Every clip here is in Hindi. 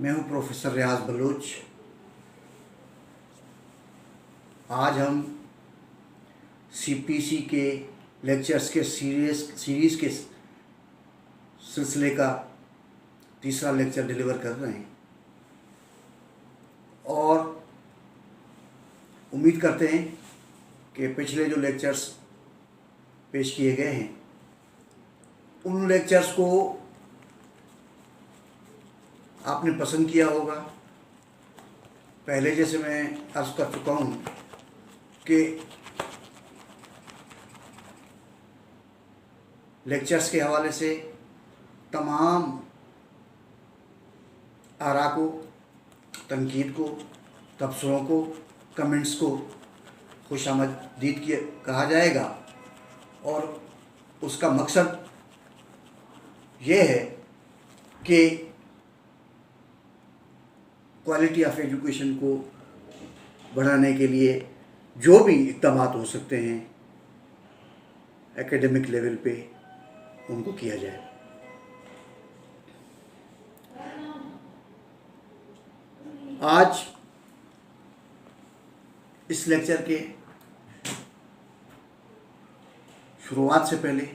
मैं हूं प्रोफेसर रियाज बलोच। आज हम सीपीसी के लेक्चर्स के सीरीज़ के सिलसिले का तीसरा लेक्चर डिलीवर कर रहे हैं और उम्मीद करते हैं कि पिछले जो लेक्चर्स पेश किए गए हैं उन लेक्चर्स को आपने पसंद किया होगा। पहले जैसे मैं अर्ज़ कर चुका हूँ कि लेक्चर्स के हवाले से तमाम आरा को, तनकीद को, तबसरों को, कमेंट्स को खुशामदीद कहा जाएगा और उसका मकसद ये है कि क्वालिटी ऑफ एजुकेशन को बढ़ाने के लिए जो भी इक़दाम हो सकते हैं एकेडमिक लेवल पे उनको किया जाए। आज इस लेक्चर के शुरुआत से पहले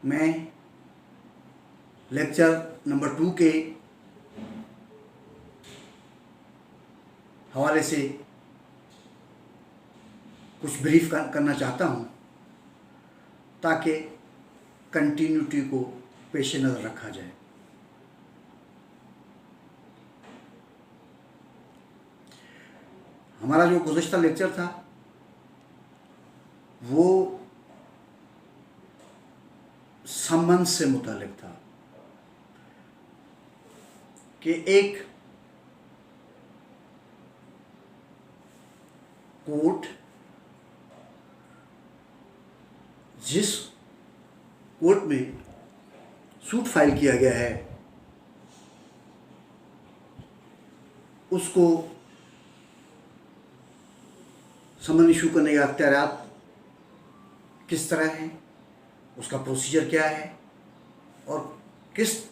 मैं लेक्चर नंबर 2 के हवाले से कुछ ब्रीफ करना चाहता हूँ ताकि कंटिन्यूटी को पेश नज़र रखा जाए। हमारा जो गुज़श्ता लेक्चर था वो संबंध से मुतालिक था कि एक कोर्ट जिस कोर्ट में सूट फाइल किया गया है उसको समन इशू करने के अख्तियारात किस तरह हैं, उसका प्रोसीजर क्या है और किस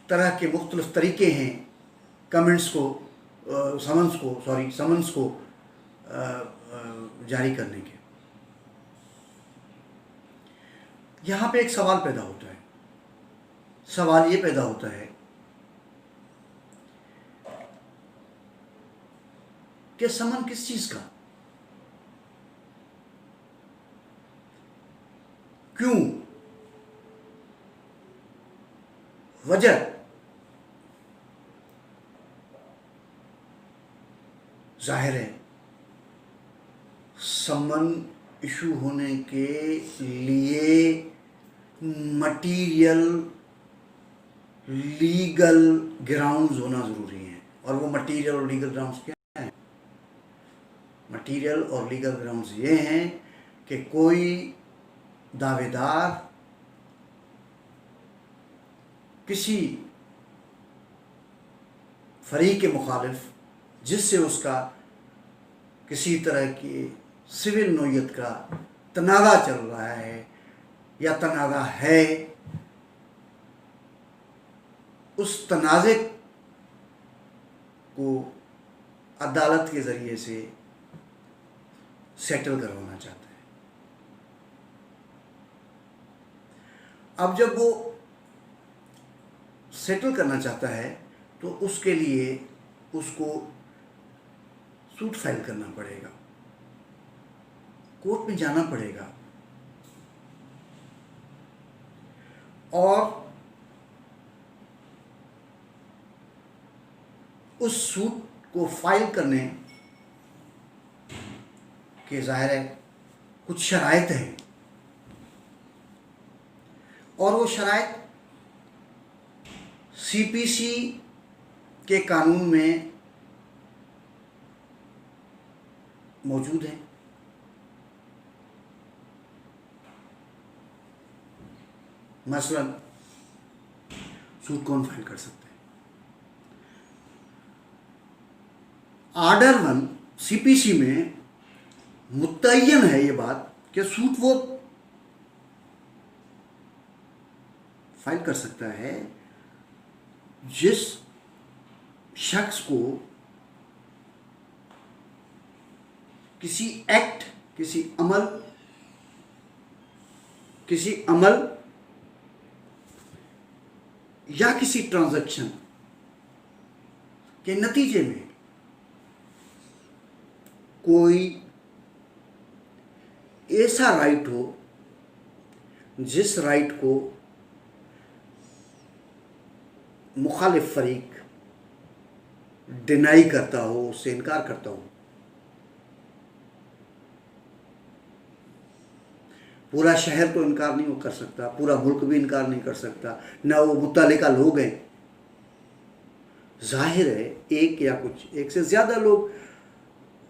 तरह के मुख्तलिफ तरीके हैं कमेंट्स को समन्स को जारी करने के। यहाँ पे एक सवाल पैदा होता है। सवाल ये पैदा होता है कि समन किस चीज़ का, क्यों, वजह जाहिर है समन इशू होने के लिए मटीरियल लीगल ग्राउंड्स होना ज़रूरी है। और वो मटीरियल और लीगल ग्राउंड्स क्या हैं? मटीरियल और लीगल ग्राउंड्स ये हैं कि कोई दावेदार किसी फरीक के मुखालिफ जिससे उसका किसी तरह की सिविल नोयत का तनाज़ा चल रहा है या तनाज़ा है, उस तनाज़े को अदालत के ज़रिए से सेटल करवाना चाहता है। अब जब वो सेटल करना चाहता है तो उसके लिए उसको सूट फाइल करना पड़ेगा, कोर्ट में जाना पड़ेगा और उस सूट को फाइल करने के ज़ाहिर है कुछ शराइत हैं और वो शराइत सीपीसी के कानून में मौजूद हैं। मसलन सूट कौन फाइल कर सकते हैं? आर्डर 1 सीपीसी में मुतय्यन है ये बात कि सूट वो फाइल कर सकता है जिस शख्स को किसी एक्ट, किसी अमल या किसी ट्रांजैक्शन के नतीजे में कोई ऐसा राइट हो जिस राइट को मुखालिफ फरीक डिनाई करता हो, उससे इनकार करता हो। पूरा शहर तो इनकार नहीं कर सकता, पूरा मुल्क भी इनकार नहीं कर सकता, ना वो मुत्तलिका लोग हैं। जाहिर है एक या कुछ एक से ज़्यादा लोग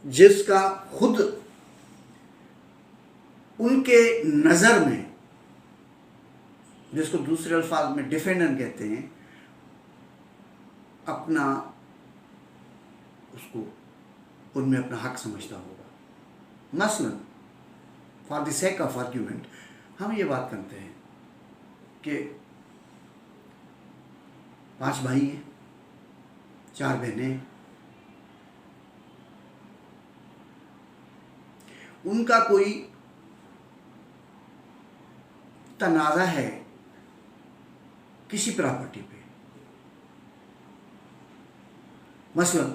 जिसका खुद उनके नज़र में, जिसको दूसरे अल्फाज में डिफेंडेंट कहते हैं, अपना उसको उनमें अपना हक समझता होगा। मसलन for the sake of argument हम ये बात करते हैं कि 5 भाई हैं, 4 बहनें, उनका कोई तनाज़ा है किसी प्रॉपर्टी पे। मसलन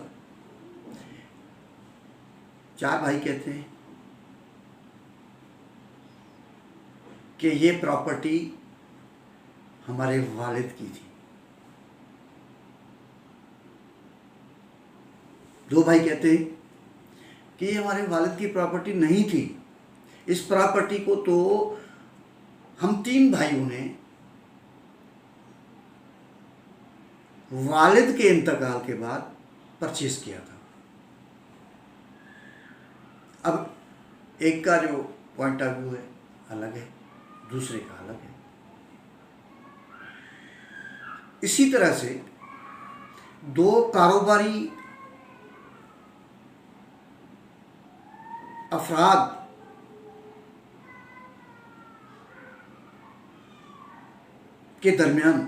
4 भाई कहते हैं कि ये प्रॉपर्टी हमारे वालिद की थी, 2 भाई कहते हैं कि ये हमारे वालिद की प्रॉपर्टी नहीं थी, इस प्रॉपर्टी को तो हम 3 भाइयों ने वालिद के इंतकाल के बाद परचेज किया था। अब एक का जो पॉइंट ऑफ व्यू है अलग है, दूसरे का अलग है। इसी तरह से 2 कारोबारी अफराद के दरमियान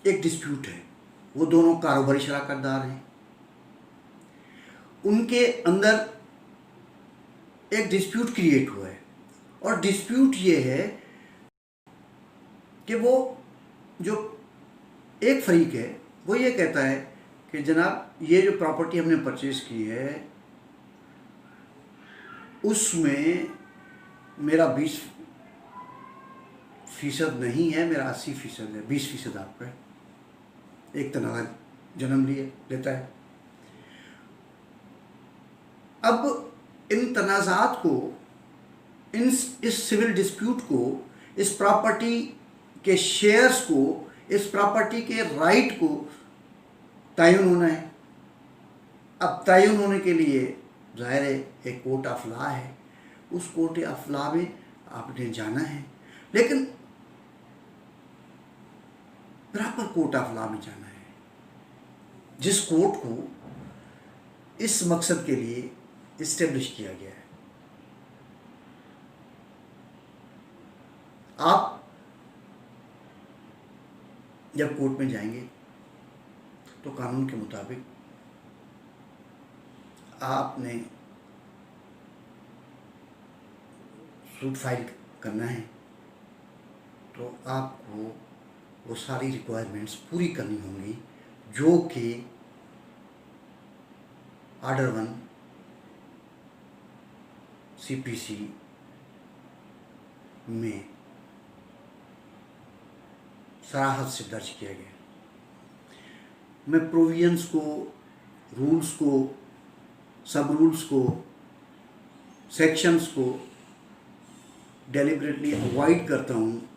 एक डिस्प्यूट है, वो दोनों कारोबारी शराकतदार हैं, उनके अंदर एक डिस्प्यूट क्रिएट हुआ है। और डिस्प्यूट ये है कि वो जो एक फरीक है वो ये कहता है कि जनाब ये जो प्रॉपर्टी हमने परचेज की है उसमें मेरा 20% नहीं है, मेरा 80% है, 20% आपका है। एक तनाज़ा जन्म लेता है। अब इन तनाज़ात को, इस सिविल डिस्प्यूट को, इस प्रॉपर्टी के शेयर्स को, इस प्रॉपर्टी के राइट को तयन होना है। अब तयन होने के लिए ज़ाहिर है एक कोर्ट ऑफ लॉ है, उस कोर्ट ऑफ लॉ में आपने जाना है, लेकिन प्रॉपर कोर्ट ऑफ लॉ में जाना है जिस कोर्ट को इस मकसद के लिए इस्टेब्लिश किया गया है। आप जब कोर्ट में जाएंगे तो कानून के मुताबिक आपने सूट फाइल करना है, तो आपको वो सारी रिक्वायरमेंट्स पूरी करनी होंगी जो कि ऑर्डर 1 CPC में सराहत से दर्ज किया गया। मैं प्रोविजंस को, रूल्स को, सब रूल्स को, सेक्शंस को डेलिबरेटली अवॉइड करता हूँ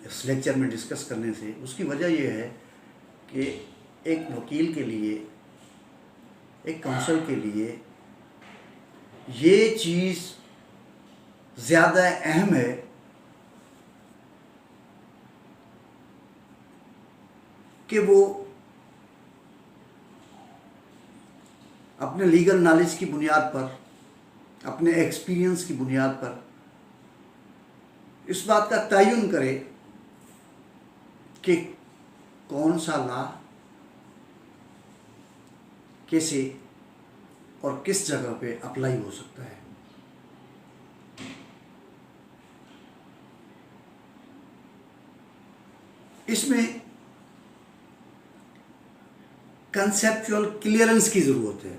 इस लेक्चर में डिस्कस करने से। उसकी वजह यह है कि एक वकील के लिए, एक काउंसिल के लिए ये चीज़ ज़्यादा अहम है कि वो अपने लीगल नॉलेज की बुनियाद पर, अपने एक्सपीरियंस की बुनियाद पर इस बात का तयन करे कि कौन सा लॉ कैसे और किस जगह पे अप्लाई हो सकता है। इसमें कंसेप्चुअल क्लियरेंस की जरूरत है,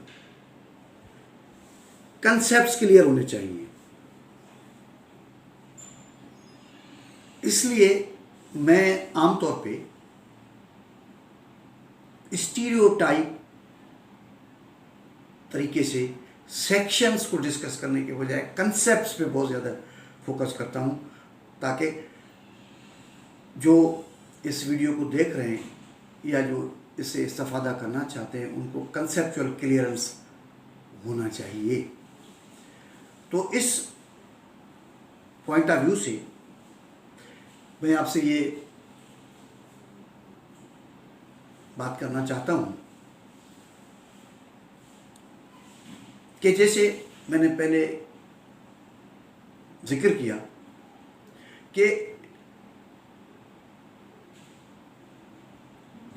कंसेप्ट्स क्लियर होने चाहिए। इसलिए मैं आमतौर पे स्टीरियोटाइप तरीके से सेक्शंस को डिस्कस करने के बजाय कंसेप्ट्स पे बहुत ज़्यादा फोकस करता हूँ, ताकि जो इस वीडियो को देख रहे हैं या जो इससे इस्तेफादा करना चाहते हैं उनको कंसेप्चुअल क्लियरेंस होना चाहिए। तो इस पॉइंट ऑफ व्यू से मैं आपसे ये बात करना चाहता हूँ कि जैसे मैंने पहले जिक्र किया कि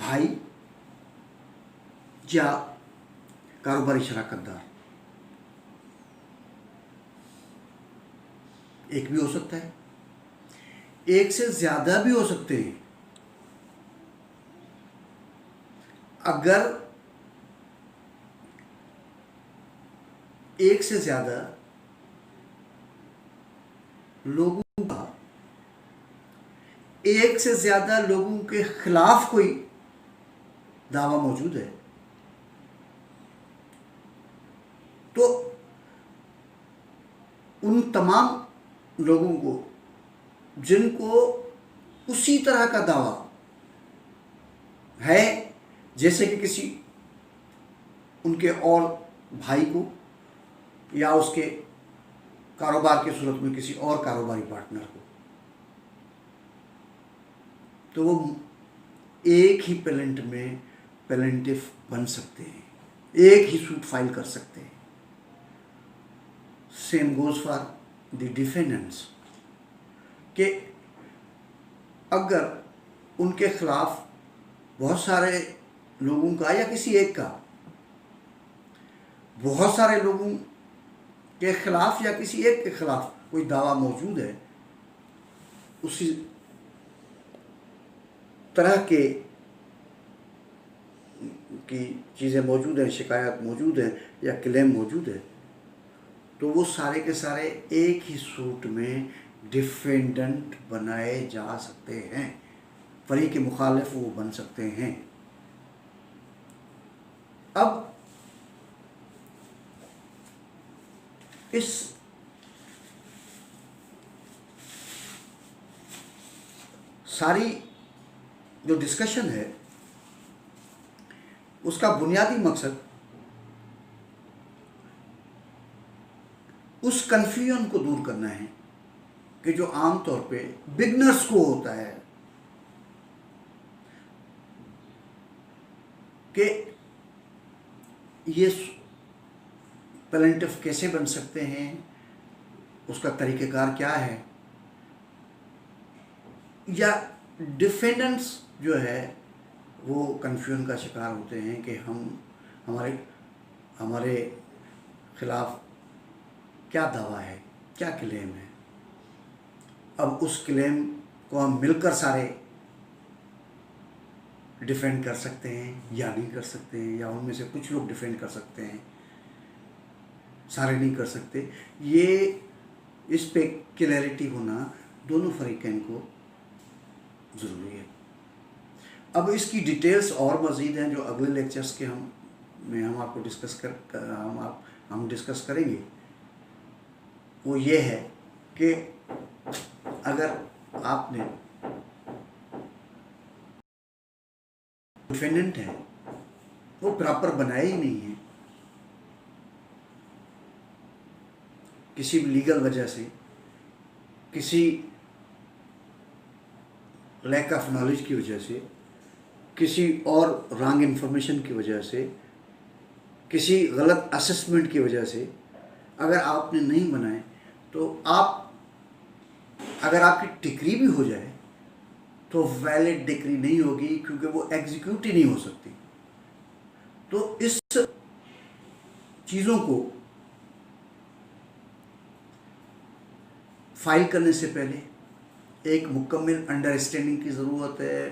भाई या कारोबारी शराकतदार एक भी हो सकता है, एक से ज्यादा भी हो सकते हैं। अगर एक से ज्यादा लोगों का एक से ज्यादा लोगों के खिलाफ कोई दावा मौजूद है तो उन तमाम लोगों को जिनको उसी तरह का दावा है, जैसे कि किसी उनके और भाई को या उसके कारोबार की सूरत में किसी और कारोबारी पार्टनर को, तो वो एक ही पेलेंट में पेलेंटिफ बन सकते हैं, एक ही सूट फाइल कर सकते हैं। Same goes for the defendants कि अगर उनके खिलाफ बहुत सारे लोगों का या किसी एक का बहुत सारे लोगों के खिलाफ या किसी एक के खिलाफ कोई दावा मौजूद है, उसी तरह के की चीज़ें मौजूद हैं, शिकायत मौजूद है या क्लेम मौजूद है, तो वो सारे के सारे एक ही सूट में डिफेंडेंट बनाए जा सकते हैं, फरीक मुखालिफ वो बन सकते हैं। अब इस सारी जो डिस्कशन है उसका बुनियादी मकसद उस कन्फ्यूजन को दूर करना है कि जो आमतौर पे बिगनर्स को होता है कि ये प्लेंटिफ कैसे बन सकते हैं, उसका तरीक़ेकार क्या है, या डिफेंडेंट्स जो है वो कन्फ्यूजन का शिकार होते हैं कि हमारे खिलाफ क्या दावा है, क्या क्लेम है। अब उस क्लेम को हम मिलकर सारे डिफेंड कर सकते हैं या नहीं कर सकते हैं, या उनमें से कुछ लोग डिफेंड कर सकते हैं, सारे नहीं कर सकते। ये इस पे क्लैरिटी होना दोनों फरीकैन को ज़रूरी है। अब इसकी डिटेल्स और मज़ीद हैं जो अगले लेक्चर्स के हम आपको हम डिस्कस करेंगे। वो ये है कि अगर आपने डिफेंडेंट है वो प्रॉपर बनाया ही नहीं है, किसी भी लीगल वजह से, किसी लैक ऑफ नॉलेज की वजह से, किसी और रॉन्ग इन्फॉर्मेशन की वजह से, किसी गलत असेसमेंट की वजह से अगर आपने नहीं बनाए तो आप अगर आपकी डिक्री भी हो जाए तो वैलिड डिक्री नहीं होगी, क्योंकि वो एग्जीक्यूट ही नहीं हो सकती। तो इस चीज़ों को फाइल करने से पहले एक मुकम्मल अंडरस्टैंडिंग की ज़रूरत है,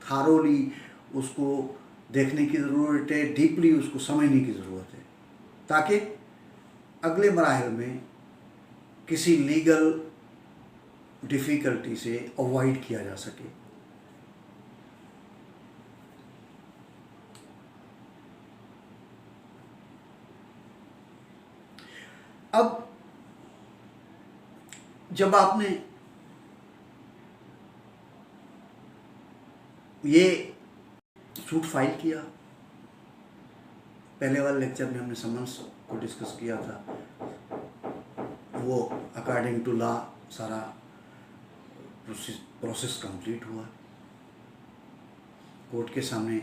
थारोली उसको देखने की ज़रूरत है, डीपली उसको समझने की ज़रूरत है, ताकि अगले मराहल में किसी लीगल डिफ़िकल्टी से अवॉइड किया जा सके। अब जब आपने ये सूट फाइल किया, पहले वाले लेक्चर में हमने समन्स को डिस्कस किया था, वो अकॉर्डिंग टू लॉ सारा प्रोसेस कंप्लीट हुआ, कोर्ट के सामने